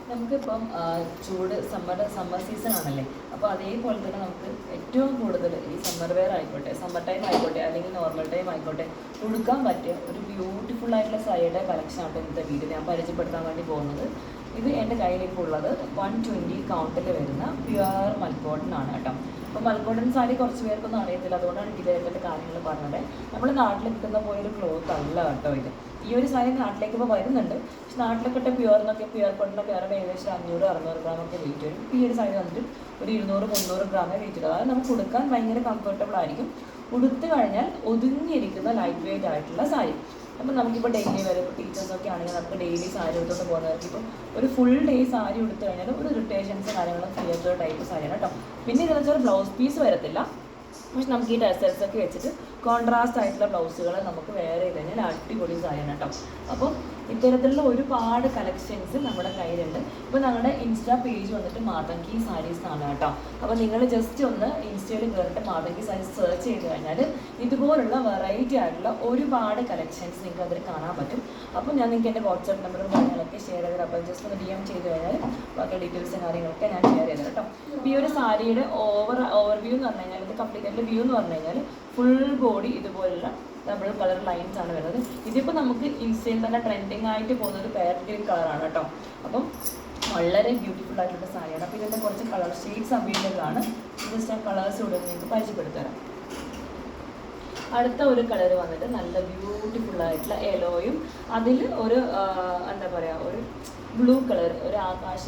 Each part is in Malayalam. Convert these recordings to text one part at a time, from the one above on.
നമുക്കിപ്പം ചൂട് സമ്മർ സീസൺ ആണല്ലേ. അപ്പോൾ അതേപോലെ തന്നെ നമുക്ക് ഏറ്റവും കൂടുതൽ ഈ സമ്മർ വെയർ ആയിക്കോട്ടെ, സമ്മർ ടൈം ആയിക്കോട്ടെ, അല്ലെങ്കിൽ നോർമൽ ടൈം ആയിക്കോട്ടെ, ഉടുക്കാൻ പറ്റിയ ഒരു ബ്യൂട്ടിഫുൾ ആയിട്ടുള്ള സാരിയുടെ കളക്ഷൻ ആണ് ഇന്നത്തെ വീഡിയോ ഞാൻ പരിചയപ്പെടുത്താൻ വേണ്ടി പോകുന്നത്. ഇത് എൻ്റെ കയ്യിലിപ്പോൾ ഉള്ളത് 120 കൗണ്ടിൽ വരുന്ന പ്യുവർ മൽക്കോട്ടൺ ആണ് കേട്ടോ. അപ്പോൾ മൽക്കോട്ടൺ സാരി കുറച്ച് പേർക്കൊന്നും അറിയത്തില്ല, അതുകൊണ്ടാണ് ഇതിൻ്റെ കാര്യങ്ങൾ പറഞ്ഞത്. നമ്മുടെ നാട്ടിൽ കിട്ടുന്ന പോയൊരു ക്ലോത്ത് അല്ല കേട്ടോ ഇത്. ഈ ഒരു സാരി നാട്ടിലേക്ക് ഇപ്പോൾ വരുന്നുണ്ട്, പക്ഷെ നാട്ടിലൊക്കെ പ്യുവർ കോട്ടനൊക്കെ വേറെ ഏകദേശം 500-600 ഗ്രാമൊക്കെ വെയിറ്റ് വരും. ഈ ഒരു സാരി വന്നിട്ട് ഒരു 200-300 ഗ്രാമേ വെയിറ്റ് വരും. അതായത് നമുക്ക് ഉടുക്കാൻ ഭയങ്കര കംഫർട്ടബിൾ ആയിരിക്കും. ഉടുത്ത് കഴിഞ്ഞാൽ ഒതുങ്ങിയിരിക്കുന്ന ലൈറ്റ് വെയിറ്റ് ആയിട്ടുള്ള സാരി. അപ്പം നമുക്കിപ്പോൾ ഡെയിലി വരെ ഇപ്പോൾ ടീച്ചേഴ്സൊക്കെ ആണെങ്കിൽ നമുക്ക് ഡെയിലി സാരി എടുത്തോണ്ട് പോകുന്നവർക്ക് ഇപ്പോൾ ഒരു ഫുൾ ഡേ സാരി എടുത്തു കഴിഞ്ഞാൽ ഒരു ഇറിറ്റേഷൻസ് കാര്യങ്ങളും ചെയ്യാത്ത ടൈപ്പ് സാരിയാണ് കേട്ടോ. പിന്നെ ഇതെന്ന് വെച്ചാൽ ബ്ലൗസ് പീസ് വരത്തില്ല, പക്ഷെ നമുക്ക് ഈ ടെക്സ്റ്റൈൽസൊക്കെ വെച്ചിട്ട് കോൺട്രാസ്റ്റ് ആയിട്ടുള്ള ബ്ലൗസുകൾ നമുക്ക് വേറെ ചെയ്ത് കഴിഞ്ഞാൽ അടിപൊളി സാരിയാണ് കേട്ടോ. അപ്പോൾ ഇത്തരത്തിലുള്ള ഒരുപാട് കളക്ഷൻസ് നമ്മുടെ കയ്യിലുണ്ട്. ഇപ്പോൾ ഞങ്ങളുടെ ഇൻസ്റ്റാ പേജ് വന്നിട്ട് മാതങ്കി സാരീസ് ആണ് കേട്ടോ. അപ്പോൾ നിങ്ങൾ ജസ്റ്റ് ഒന്ന് ഇൻസ്റ്റയിൽ കയറിയിട്ട് മാതങ്കി സാരീസ് സെർച്ച് ചെയ്ത് കഴിഞ്ഞാൽ ഇതുപോലുള്ള വെറൈറ്റി ആയിട്ടുള്ള ഒരുപാട് കളക്ഷൻസ് നിങ്ങൾക്ക് അതിൽ കാണാൻ പറ്റും. അപ്പോൾ ഞാൻ നിങ്ങൾക്ക് എൻ്റെ വാട്സാപ്പ് നമ്പറും കാര്യങ്ങളൊക്കെ ഷെയർ ചെയ്തത്, അപ്പോൾ ജസ്റ്റ് ഒന്ന് DM ചെയ്ത് കഴിഞ്ഞാൽ ബാക്കി ഡീറ്റെയിൽസും കാര്യങ്ങളൊക്കെ ഞാൻ ഷെയർ ചെയ്തത് കേട്ടോ. അപ്പോൾ ഈ ഒരു സാരിയുടെ ഓവർവ്യൂ എന്ന് പറഞ്ഞു കഴിഞ്ഞാൽ, ഇത് കംപ്ലീറ്റ് വ്യൂ എന്ന് പറഞ്ഞു കഴിഞ്ഞാൽ ഫുൾ ബോഡി ഇതുപോലുള്ള ഡബിൾ കളർ ലൈൻസ് ആണ് വരുന്നത്. ഇതിപ്പോൾ നമുക്ക് ഇൻസ്റ്റയിൽ തന്നെ ട്രെൻഡിങ് ആയിട്ട് പോകുന്ന ഒരു പാരറ്റ് ഗ്രീൻ കളറാണ് കേട്ടോ. അപ്പം വളരെ ബ്യൂട്ടിഫുൾ ആയിട്ടുള്ള സാരിയാണ്. അപ്പോൾ ഇതിൻ്റെ കുറച്ച് കളർ ഷെയ്ഡ്സ് അവൈലബിൾ ആണ്. ജസ്റ്റ് ആ കളേഴ്സ് ഇവിടെ നിങ്ങൾക്ക് പരിചയപ്പെടുത്തരാം. അടുത്ത ഒരു കളർ വന്നിട്ട് നല്ല ബ്യൂട്ടിഫുൾ ആയിട്ടുള്ള യെല്ലോയും അതിൽ ഒരു എന്താ പറയുക, ഒരു ബ്ലൂ കളർ, ഒരു ആകാശ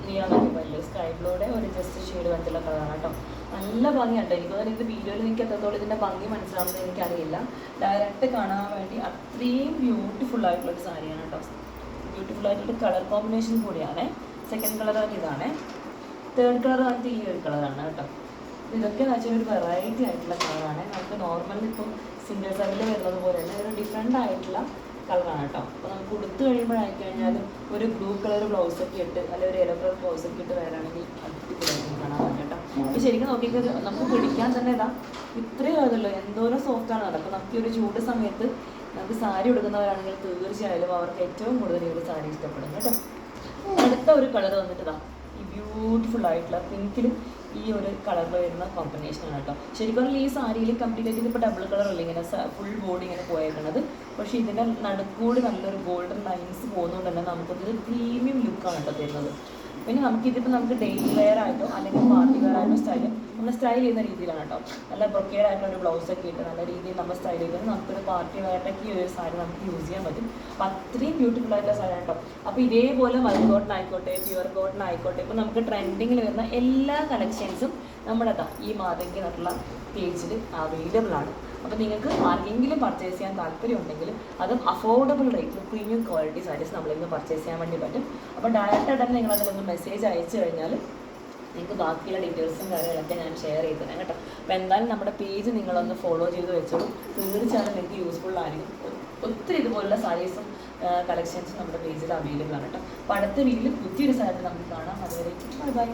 നീളം നോക്കിയപ്പോൾ സ്കൈ ബ്ലൂയുടെ ഒരു ജസ്റ്റ് ഷെയ്ഡ് വന്നിട്ടുള്ള കളറാണ് കേട്ടോ. നല്ല ഭംഗിയുണ്ട്. എനിക്ക് തോന്നുന്നു ഇത് വീഡിയോയിൽ എനിക്ക് എത്രത്തോളം ഇതിൻ്റെ ഭംഗി മനസ്സിലാവുന്നത് എനിക്കറിയില്ല. ഡയറക്റ്റ് കാണാൻ വേണ്ടി അത്രയും ബ്യൂട്ടിഫുൾ ആയിട്ടുള്ളൊരു സാരിയാണ് കേട്ടോ. ബ്യൂട്ടിഫുൾ ആയിട്ടുള്ള കളർ കോമ്പിനേഷൻ കൂടിയാണ്. സെക്കൻഡ് കളർ വന്നിട്ട് ഇതാണ്, തേർഡ് കളർ വന്നിട്ട് ഈ ഒരു കളറാണ് കേട്ടോ. ഇതൊക്കെ എന്ന് വെച്ചാൽ ഒരു വെറൈറ്റി ആയിട്ടുള്ള കളറാണ്. നമുക്ക് നോർമലി ഇപ്പോൾ സിംഗിൾ സാരിയിൽ വരുന്നത് പോലെ തന്നെ ഒരു ഡിഫറെൻ്റ് ആയിട്ടുള്ള കളറാണ് കേട്ടോ. അപ്പോൾ നമുക്ക് ഉടുത്ത് കഴിയുമ്പോഴായി കഴിഞ്ഞാലും ഒരു ബ്ലൂ കളർ ബ്ലൗസൊക്കെ ഇട്ട് അല്ലെങ്കിൽ ഒരു യെല്ലോ കളർ ബ്ലൗസൊക്കെ ഇട്ട് വരാണെങ്കിൽ അടിപൊളിയായിട്ട് കാണാൻ പറ്റും കേട്ടോ. അപ്പോൾ ശരിക്കും നോക്കിയിട്ട് നമുക്ക് പിടിക്കാൻ തന്നെ ഇതാ ഇത്രയും ആയതല്ലോ, എന്തോരം സോഫ്റ്റാണ് കേട്ടോ. അപ്പോൾ നമുക്ക് ഈ ഒരു ചൂട് സമയത്ത് നമുക്ക് സാരി ഉടുക്കുന്നവരാണെങ്കിൽ തീർച്ചയായാലും അവർക്ക് ഏറ്റവും കൂടുതൽ ഈ ഒരു സാരി ഇഷ്ടപ്പെടും കേട്ടോ. അടുത്ത ഒരു കളർ വന്നിട്ട് ഇതാ ഈ ബ്യൂട്ടിഫുൾ ആയിട്ടുള്ള പിങ്കിലും ഈ ഒരു കളറിൽ വരുന്ന കോമ്പിനേഷനാണ് കേട്ടോ. ശരിക്കും ഈ സാരിയിൽ കംപ്ലീറ്റ് ആയിട്ട് ഇപ്പോൾ ഡബിൾ കളർ അല്ല ഇങ്ങനെ ഫുൾ ബോഡി ഇങ്ങനെ പോയേക്കുന്നത്, പക്ഷേ ഇതിൻ്റെ നടുക്കൂടി നല്ലൊരു ഗോൾഡൻ ലൈൻസ് പോകുന്നതുകൊണ്ട് തന്നെ നമുക്കൊരു പ്രീമിയം ലുക്കാണ് കേട്ടോ തരുന്നത്. പിന്നെ നമുക്കിതിപ്പോൾ നമുക്ക് ഡെയിലി വെയർ ആയിട്ടോ അല്ലെങ്കിൽ പാർട്ടി വെയർ ആയിട്ടോ നമ്മൾ സ്റ്റൈൽ ചെയ്യുന്ന രീതിയിലാണ് കേട്ടോ. നല്ല ബ്രൊക്കേഡ് ആയിട്ടുള്ള ഒരു ബ്ലൗസൊക്കെ ഇട്ട് നല്ല രീതിയിൽ നമ്മൾ സ്റ്റൈൽ ചെയ്തിട്ട് നമുക്കൊരു പാർട്ടി വെയറിട്ടൊക്കെ ഈ ഒരു സാരി നമുക്ക് യൂസ് ചെയ്യാൻ പറ്റും. അപ്പോൾ അത്രയും ബ്യൂട്ടിഫുൾ ആയിട്ടുള്ള സാരി കേട്ടോ. അപ്പോൾ ഇതേപോലെ മൽ കോട്ടൺ ആയിക്കോട്ടെ, പ്യുവർ കോട്ടൺ ആയിക്കോട്ടെ, ഇപ്പോൾ നമുക്ക് ട്രെൻഡിങ്ങിൽ വരുന്ന എല്ലാ കളക്ഷൻസും നമ്മുടെ ഈ മാതങ്കി എന്നുള്ള പേജിൽ അവൈലബിൾ ആണ്. അപ്പോൾ നിങ്ങൾക്ക് ആർക്കെങ്കിലും പർച്ചേസ് ചെയ്യാൻ താല്പര്യമുണ്ടെങ്കിൽ അതും അഫോർഡബിൾ റേറ്റിൽ പ്രീമിയം ക്വാളിറ്റി സാരീസ് നമ്മളിന്ന് പർച്ചേസ് ചെയ്യാൻ വേണ്ടി പറ്റും. അപ്പോൾ ഡയറക്റ്റായിട്ട് തന്നെ നിങ്ങളതിലൊന്ന് മെസ്സേജ് അയച്ചു കഴിഞ്ഞാൽ നിങ്ങൾക്ക് ബാക്കിയുള്ള ഡീറ്റെയിൽസും കാര്യങ്ങളൊക്കെ ഞാൻ ഷെയർ ചെയ്ത് തരാം കേട്ടോ. അപ്പോൾ എന്തായാലും നമ്മുടെ പേജ് നിങ്ങളൊന്ന് ഫോളോ ചെയ്ത് വെച്ചോളൂ, തീർച്ചയായും നിങ്ങൾക്ക് യൂസ്ഫുൾ ആയിരിക്കും. ഒത്തിരി ഇതുപോലുള്ള സാരീസും കളക്ഷൻസും നമ്മുടെ പേജിൽ അവൈലബിൾ ആണ് കേട്ടോ. അപ്പോൾ അടുത്ത വീഡിയോയിൽ പുതിയൊരു സാരി നമുക്ക് കാണാം. അതുവരെ ബൈ ബൈ.